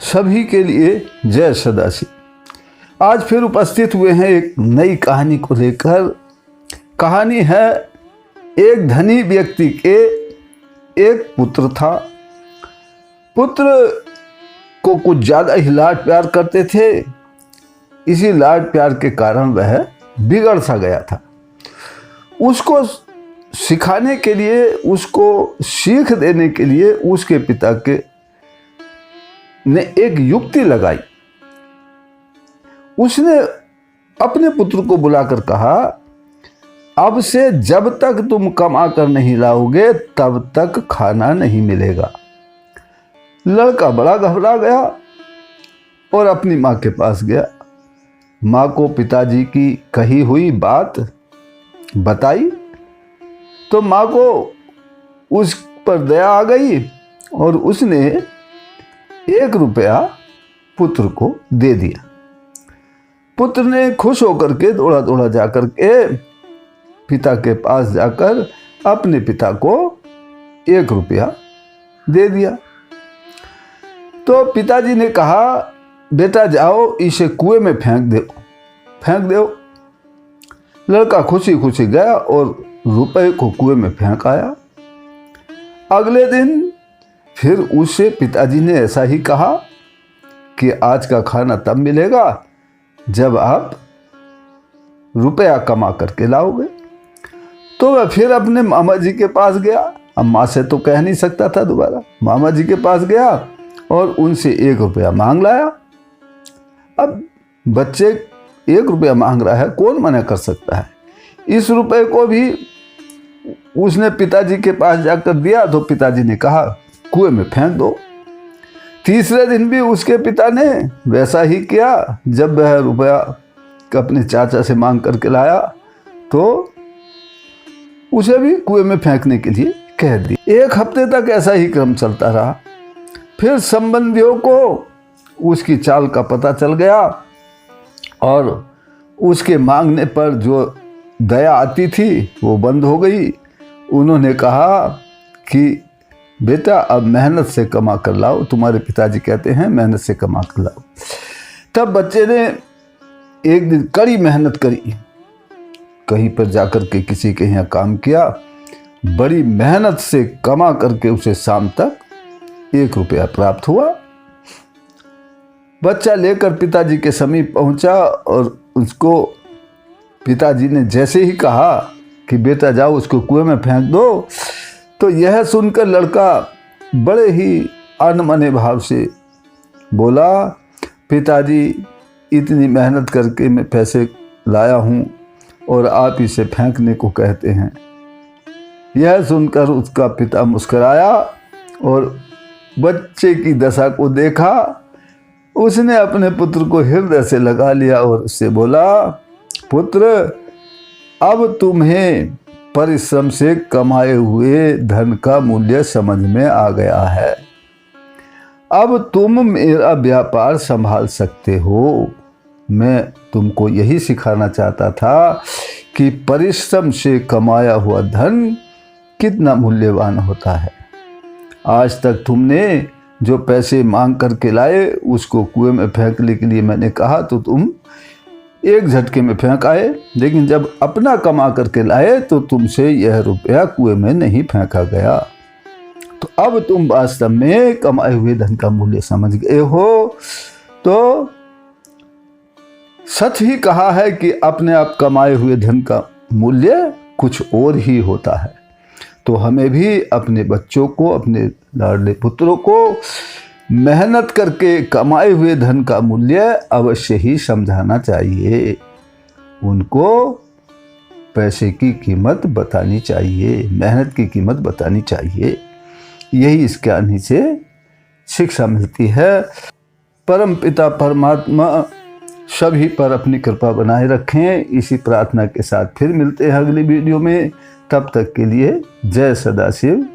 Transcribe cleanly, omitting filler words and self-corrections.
सभी के लिए जय सदाशिव। आज फिर उपस्थित हुए हैं एक नई कहानी को लेकर। कहानी है एक धनी व्यक्ति के एक पुत्र था। पुत्र को कुछ ज़्यादा ही लाड प्यार करते थे। इसी लाड प्यार के कारण वह बिगड़ सा गया था। उसको सिखाने के लिए, उसको सीख देने के लिए उसके पिता के ने एक युक्ति लगाई। उसने अपने पुत्र को बुलाकर कहा, अब से जब तक तुम कमा कर नहीं लाओगे तब तक खाना नहीं मिलेगा। लड़का बड़ा घबरा गया और अपनी माँ के पास गया। माँ को पिताजी की कही हुई बात बताई तो माँ को उस पर दया आ गई और उसने 1 रुपया पुत्र को दे दिया। पुत्र ने खुश होकर के दौड़ा दौड़ा जाकर के पिता के पास जाकर अपने पिता को 1 रुपया दे दिया। तो पिताजी ने कहा, बेटा जाओ इसे कुएं में फेंक दो। लड़का खुशी खुशी गया और रुपए को कुएं में फेंक आया। अगले दिन फिर उसे पिताजी ने ऐसा ही कहा कि आज का खाना तब मिलेगा जब आप रुपया कमा करके लाओगे। तो वह फिर अपने मामा जी के पास गया। अब माँ से तो कह नहीं सकता था दोबारा। मामा जी के पास गया और उनसे 1 रुपया मांग लाया। अब बच्चे 1 रुपया मांग रहा है, कौन मना कर सकता है। इस रुपए को भी उसने पिताजी के पास जाकर दिया तो पिताजी ने कहा, कुएं में फेंक दो। तीसरे दिन भी उसके पिता ने वैसा ही किया। जब वह रुपया अपने चाचा से मांग करके लाया तो उसे भी कुएं में फेंकने के लिए कह दिया। 1 हफ्ते तक ऐसा ही क्रम चलता रहा। फिर संबंधियों को उसकी चाल का पता चल गया और उसके मांगने पर जो दया आती थी वो बंद हो गई। उन्होंने कहा कि बेटा अब मेहनत से कमा कर लाओ, तुम्हारे पिताजी कहते हैं मेहनत से कमा कर लाओ। तब बच्चे ने एक दिन कड़ी मेहनत करी, कहीं पर जाकर के किसी के यहाँ काम किया। बड़ी मेहनत से कमा करके उसे शाम तक 1 रुपया प्राप्त हुआ। बच्चा लेकर पिताजी के समीप पहुंचा और उसको पिताजी ने जैसे ही कहा कि बेटा जाओ उसको कुएं में फेंक दो, तो यह सुनकर लड़का बड़े ही अनमने भाव से बोला, पिताजी इतनी मेहनत करके मैं पैसे लाया हूँ और आप इसे फेंकने को कहते हैं। यह सुनकर उसका पिता मुस्कुराया और बच्चे की दशा को देखा। उसने अपने पुत्र को हृदय से लगा लिया और उससे बोला, पुत्र अब तुम्हें परिश्रम से कमाए हुए धन का मूल्य समझ में आ गया है। अब तुम मेरा व्यापार संभाल सकते हो। मैं तुमको यही सिखाना चाहता था कि परिश्रम से कमाया हुआ धन कितना मूल्यवान होता है। आज तक तुमने जो पैसे मांग करके लाए उसको कुएं में फेंकने के लिए मैंने कहा तो तुम एक झटके में फेंक आए, लेकिन जब अपना कमा करके लाए तो तुमसे यह रुपया कुएं में नहीं फेंका गया। तो अब तुम वास्तव में कमाए हुए धन का मूल्य समझ गए हो। तो सच ही कहा है कि अपने आप कमाए हुए धन का मूल्य कुछ और ही होता है। तो हमें भी अपने बच्चों को, अपने लाडले पुत्रों को मेहनत करके कमाए हुए धन का मूल्य अवश्य ही समझाना चाहिए। उनको पैसे की कीमत बतानी चाहिए, मेहनत की कीमत बतानी चाहिए। यही इस कहानी से शिक्षा मिलती है। परम पिता परमात्मा सभी पर अपनी कृपा बनाए रखें। इसी प्रार्थना के साथ फिर मिलते हैं अगली वीडियो में। तब तक के लिए जय सदाशिव।